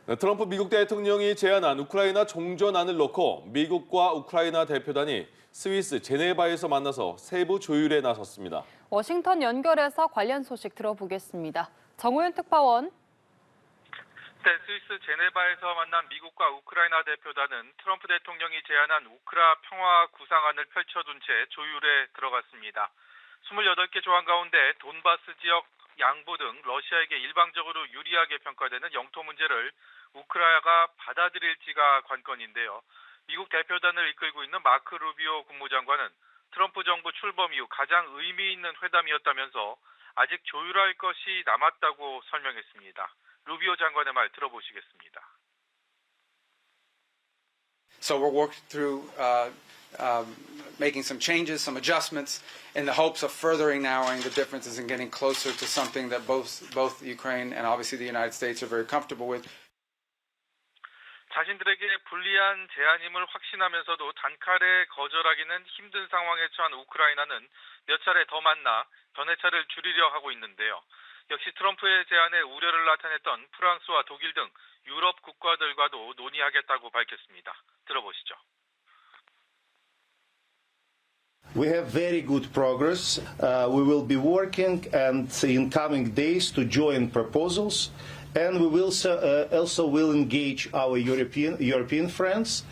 네, 트럼프 미국 대통령이 제안한 우크라이나 종전안을 놓고 미국과 우크라이나 대표단이 스위스 제네바에서 만나서 세부 조율에 나섰습니다. 워싱턴 연결해서 관련 소식 들어보겠습니다. 정호윤 특파원. 네, 스위스 제네바에서 만난 미국과 우크라이나 대표단은 트럼프 대통령이 제안한 우크라 평화 구상안을 펼쳐둔 채 조율에 들어갔습니다. 28개 조항 가운데 돈바스 지역 양보 등 러시아에게 일방적으로 유리하게 평가되는 영토 문제를 우크라이나가 받아들일지가 관건인데요. 미국 대표단을 이끌고 있는 마크 루비오 국무장관은 트럼프 정부 출범 이후 가장 의미 있는 회담이었다면서 아직 조율할 것이 남았다고 설명했습니다. 루비오 장관의 말 들어보시겠습니다. So we're working through making some changes, some adjustments, in the hopes of furthering narrowing the differences and getting closer to something that both Ukraine and obviously the United States are very comfortable with. 자신들에게 불리한 제안임을 확신하면서도 단칼에 거절하기는 힘든 상황에 처한 우크라이나는 몇 차례 더 만나 견해차를 줄이려 하고 있는데요. 역시 트럼프의 제안에 우려를 나타냈던 프랑스와 독일 등 유럽 국가들과도 논의하겠다고 밝혔습니다. 들어보시죠. We have very good progress. We will be working and in coming days to join proposals, and we will also will engage our European friends.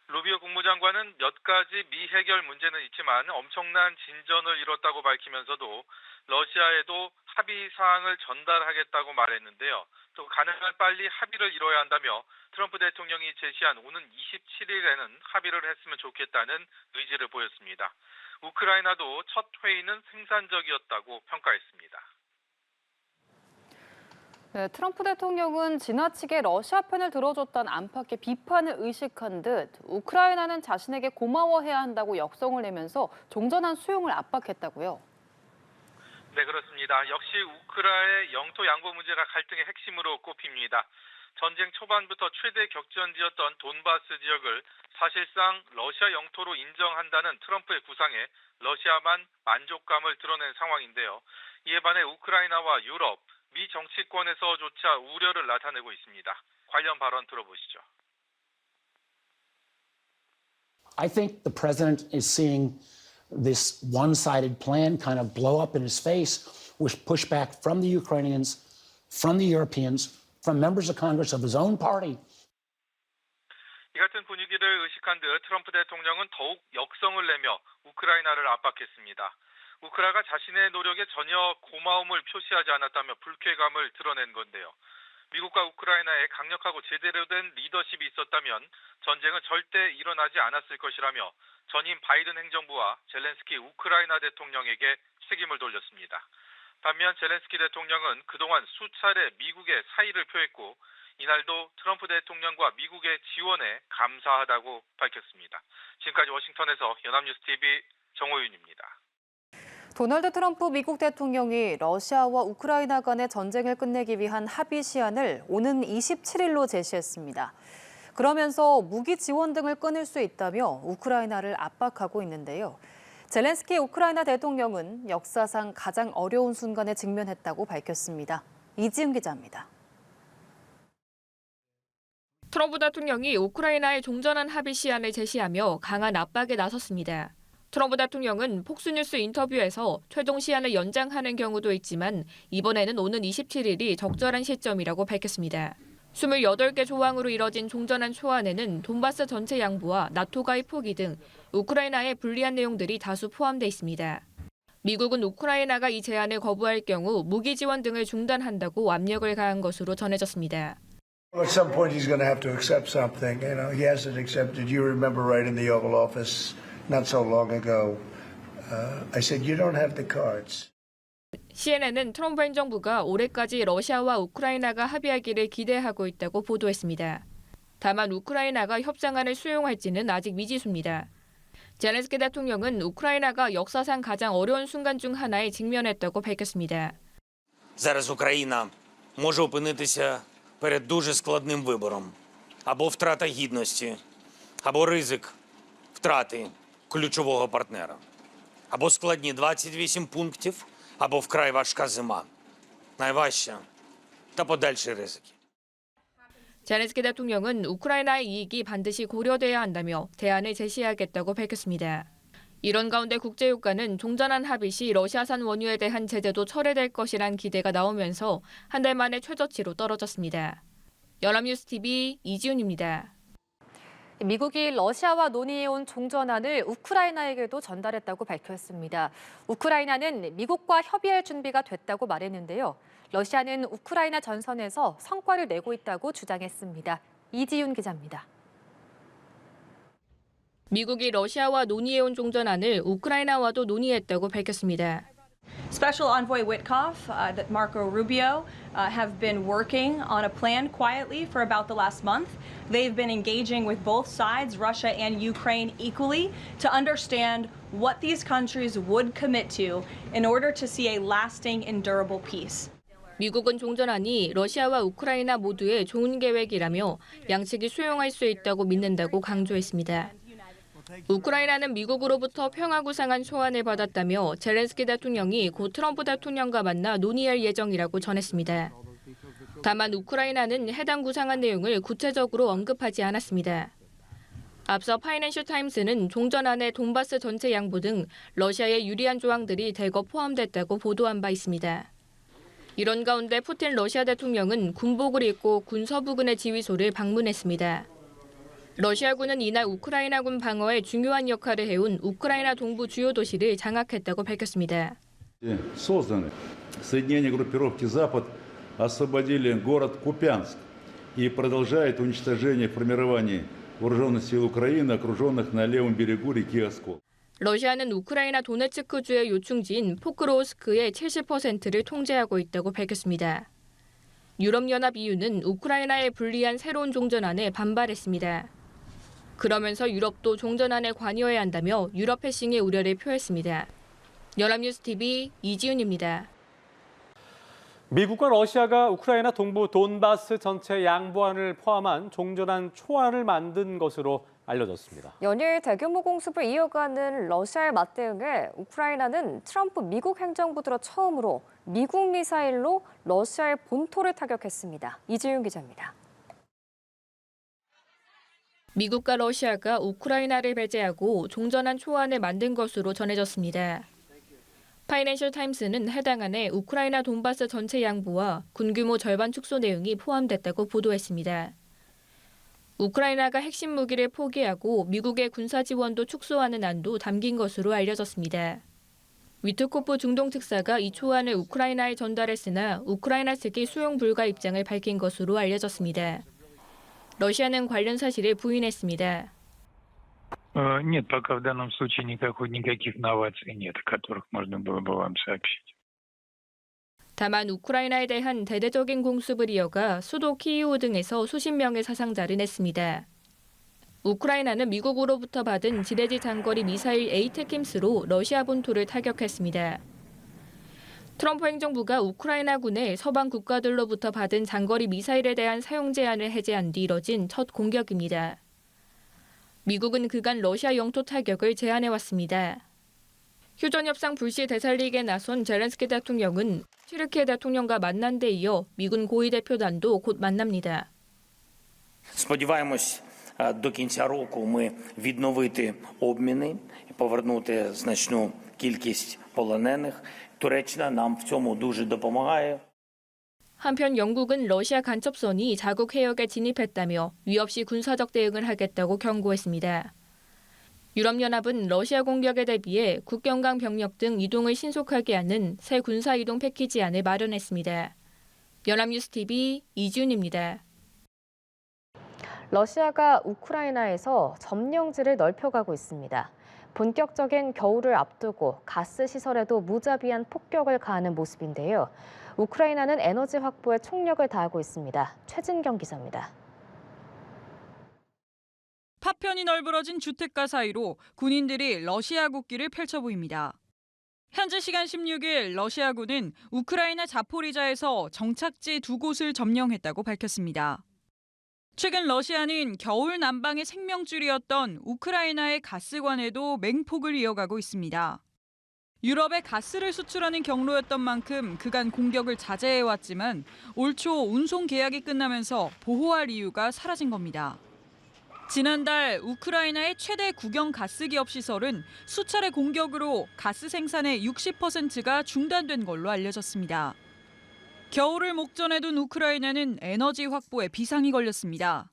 루비오 국무장관은 몇 가지 미해결 문제는 있지만 엄청난 진전을 이뤘다고 밝히면서도 러시아에도 합의 사항을 전달하겠다고 말했는데요. 또 가능한 빨리 합의를 이뤄야 한다며 트럼프 대통령이 제시한 오는 27일에는 합의를 했으면 좋겠다는 의지를 보였습니다. 우크라이나도 첫 회의는 생산적이었다고 평가했습니다. 네, 트럼프 대통령은 지나치게 러시아 편을 들어줬던 안팎의 비판을 의식한 듯 우크라이나는 자신에게 고마워해야 한다고 역성을 내면서 종전한 수용을 압박했다고요. 네, 그렇습니다. 역시 우크라이나의 영토 양보 문제가 갈등의 핵심으로 꼽힙니다. 전쟁 초반부터 최대 격전지였던 돈바스 지역을 사실상 러시아 영토로 인정한다는 트럼프의 구상에 러시아만 만족감을 드러낸 상황인데요. 이에 반해 우크라이나와 유럽, 미 정치권에서조차 우려를 나타내고 있습니다. 관련 발언 들어보시죠. I think the president is seeing this one-sided plan kind of blow up in his face with pushback from the Ukrainians, from the Europeans, from members of Congress of his own party. 이 같은 분위기를 의식한 듯 트럼프 대통령은 더욱 역성을 내며 우크라이나를 압박했습니다. 우크라이나가 자신의 노력에 전혀 고마움을 표시하지 않았다며 불쾌감을 드러낸 건데요. 미국과 우크라이나에 강력하고 제대로 된 리더십이 있었다면 전쟁은 절대 일어나지 않았을 것이라며 전임 바이든 행정부와 젤렌스키 우크라이나 대통령에게 책임을 돌렸습니다. 반면 젤렌스키 대통령은 그동안 수차례 미국의 사의를 표했고 이날도 트럼프 대통령과 미국의 지원에 감사하다고 밝혔습니다. 지금까지 워싱턴에서 연합뉴스TV 정호윤입니다. 도널드 트럼프 미국 대통령이 러시아와 우크라이나 간의 전쟁을 끝내기 위한 합의 시한을 오는 27일로 제시했습니다. 그러면서 무기 지원 등을 끊을 수 있다며 우크라이나를 압박하고 있는데요. 젤렌스키 우크라이나 대통령은 역사상 가장 어려운 순간에 직면했다고 밝혔습니다. 이지은 기자입니다. 트럼프 대통령이 우크라이나의 종전한 합의 시한을 제시하며 강한 압박에 나섰습니다. 트럼프 대통령은 폭스뉴스 인터뷰에서 최종 시한을 연장하는 경우도 있지만 이번에는 오는 27일이 적절한 시점이라고 밝혔습니다. 28개 조항으로 이뤄진 종전한 초안에는 돈바스 전체 양보와 나토 가입 포기 등 우크라이나에 불리한 내용들이 다수 포함돼 있습니다. 미국은 우크라이나가 이 제안을 거부할 경우 무기 지원 등을 중단한다고 압력을 가한 것으로 전해졌습니다. At some point he's going to have to accept something. You know, he hasn't accepted. You remember right in the Oval Office not so long ago, I said you don't have the cards. CNN은 트럼프 행정부가 올해까지 러시아와 우크라이나가 합의하기를 기대하고 있다고 보도했습니다. 다만 우크라이나가 협상안을 수용할지는 아직 미지수입니다. 젤렌스키 대통령은 우크라이나가 역사상 가장 어려운 순간 중 하나에 직면했다고 밝혔습니다. Зараз Україна може опинитися перед дуже складним вибором. Або втрата гідності, або ризик втрати ключового партнера. Або складні 28 пунктів, або вкрай важка зима. Найважча та подальші ризики. 젤렌스키 대통령은 우크라이나의 이익이 반드시 고려돼야 한다며 대안을 제시하겠다고 밝혔습니다. 이런 가운데 국제유가는 종전한 합의 시 러시아산 원유에 대한 제재도 철회될 것이란 기대가 나오면서 한 달 만에 최저치로 떨어졌습니다. 연합뉴스TV 이지훈입니다. 미국이 러시아와 논의해온 종전안을 우크라이나에게도 전달했다고 밝혔습니다. 우크라이나는 미국과 협의할 준비가 됐다고 말했는데요. 러시아는 우크라이나 전선에서 성과를 내고 있다고 주장했습니다. 이지윤 기자입니다. 미국이 러시아와 논의해온 종전안을 우크라이나와도 논의했다고 밝혔습니다. Special Envoy Witkoff, Marco Rubio, have been working on a plan quietly for about the last month. They've been engaging with both sides, Russia and Ukraine, equally to understand what these countries would commit to in order to see a lasting and durable peace. 미국은 종전안이 러시아와 우크라이나 모두의 좋은 계획이라며 양측이 수용할 수 있다고 믿는다고 강조했습니다. 우크라이나는 미국으로부터 평화구상한 소환을 받았다며 젤렌스키 대통령이 곧 트럼프 대통령과 만나 논의할 예정이라고 전했습니다. 다만 우크라이나는 해당 구상한 내용을 구체적으로 언급하지 않았습니다. 앞서 파이낸셜 타임스는 종전안에 돈바스 전체 양보 등 러시아에 유리한 조항들이 대거 포함됐다고 보도한 바 있습니다. 이런 가운데 푸틴 러시아 대통령은 군복을 입고 군서부근의 지휘소를 방문했습니다. 러시아군은 이날 우크라이나군 방어에 중요한 역할을 해온 우크라이나 동부 주요 도시를 장악했다고 밝혔습니다. Созданы соединения группировки Запад освободили город Купянск и продолжает уничтожение формирований вооруженных сил Украины, окруженных на левом берегу реки Оскол. 러시아는 우크라이나 도네츠크주의 요충지인 포크로우스크의 70%를 통제하고 있다고 밝혔습니다. 유럽연합 EU는 우크라이나에 불리한 새로운 종전안에 반발했습니다. 그러면서 유럽도 종전안에 관여해야 한다며 유럽 패싱의 우려를 표했습니다. 연합뉴스TV 이지훈입니다. 미국과 러시아가 우크라이나 동부 돈바스 전체 양보안을 포함한 종전안 초안을 만든 것으로 알려졌습니다. 연일 대규모 공습을 이어가는 러시아의 맞대응에 우크라이나는 트럼프 미국 행정부 들어 처음으로 미국 미사일로 러시아의 본토를 타격했습니다. 이지윤 기자입니다. 미국과 러시아가 우크라이나를 배제하고 종전안 초안을 만든 것으로 전해졌습니다. 파이낸셜 타임스는 해당 안에 우크라이나 돈바스 전체 양보와 군규모 절반 축소 내용이 포함됐다고 보도했습니다. 우크라이나가 핵심 무기를 포기하고 미국의 군사 지원도 축소하는 안도 담긴 것으로 알려졌습니다. 위트코프 중동특사가 이 초안을 우크라이나에 전달했으나 우크라이나 측이 수용 불가 입장을 밝힌 것으로 알려졌습니다. 러시아는 관련 사실을 부인했습니다. Нет, пока в данном случае никаких новаций нет, о которых можно было бы вам сообщить. 다만 우크라이나에 대한 대대적인 공습을 이어가 수도 키이우 등에서 수십 명의 사상자를 냈습니다. 우크라이나는 미국으로부터 받은 지대지 장거리 미사일 에이테킴스로 러시아 본토를 타격했습니다. 트럼프 행정부가 우크라이나군의 서방 국가들로부터 받은 장거리 미사일에 대한 사용 제한을 해제한 뒤 이뤄진 첫 공격입니다. 미국은 그간 러시아 영토 타격을 제한해왔습니다. 휴전협상 불씨 되살리기에 나선 젤렌스키 대통령은 튀르키예 대통령과 만난 데 이어 미군 고위 대표단도 곧 만납니다. Сподіваємось, до кінця року ми відновити обміни і повернути значну кількість полонених. Туреччина нам в цьому дуже допомагає. 한편 영국은 러시아 간첩선이 자국 해역에 진입했다며 위협시 군사적 대응을 하겠다고 경고했습니다. 유럽연합은 러시아 공격에 대비해 국경강 병력 등 이동을 신속하게 하는 새 군사 이동 패키지안을 마련했습니다. 연합뉴스TV 이지훈입니다. 러시아가 우크라이나에서 점령지를 넓혀가고 있습니다. 본격적인 겨울을 앞두고 가스 시설에도 무자비한 폭격을 가하는 모습인데요. 우크라이나는 에너지 확보에 총력을 다하고 있습니다. 최진경 기자입니다. 파편이 널브러진 주택가 사이로 군인들이 러시아 국기를 펼쳐 보입니다. 현지 시간 16일 러시아군은 우크라이나 자포리자에서 정착지 2곳을 점령했다고 밝혔습니다. 최근 러시아는 겨울 난방의 생명줄이었던 우크라이나의 가스관에도 맹폭을 이어가고 있습니다. 유럽에 가스를 수출하는 경로였던 만큼 그간 공격을 자제해왔지만 올 초 운송 계약이 끝나면서 보호할 이유가 사라진 겁니다. 지난달 우크라이나의 최대 국영 가스기업 시설은 수차례 공격으로 가스 생산의 60%가 중단된 걸로 알려졌습니다. 겨울을 목전에 둔 우크라이나는 에너지 확보에 비상이 걸렸습니다.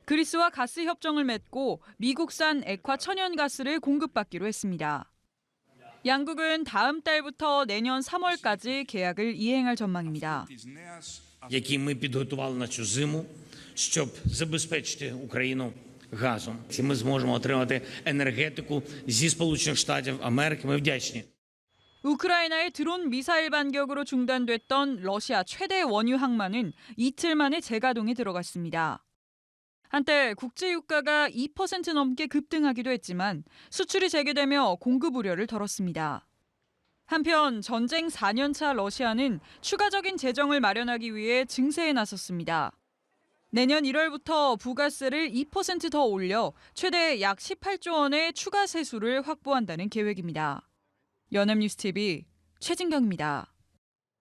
그리스와 가스 협정을 맺고 미국산 액화 천연가스를 공급받기로 했습니다. 양국은 다음 달부터 내년 3월까지 계약을 이행할 전망입니다. які ми підготували на цю зиму, щоб забезпечити Україну газом. І ми зможемо отримати енергетику зі Сполучених Штатів Америки. Ми вдячні. 우크라이나의 드론 미사일 반격으로 중단됐던 러시아 최대 원유 항만은 이틀 만에 재가동에 들어갔습니다. 한때 국제 유가가 2% 넘게 급등하기도 했지만 수출이 재개되며 공급 우려를 덜었습니다. 한편 전쟁 4년차 러시아는 추가적인 재정을 마련하기 위해 증세에 나섰습니다. 내년 1월부터 부가세를 2% 더 올려 최대 약 18조 원의 추가 세수를 확보한다는 계획입니다. 연합뉴스 TV 최진경입니다.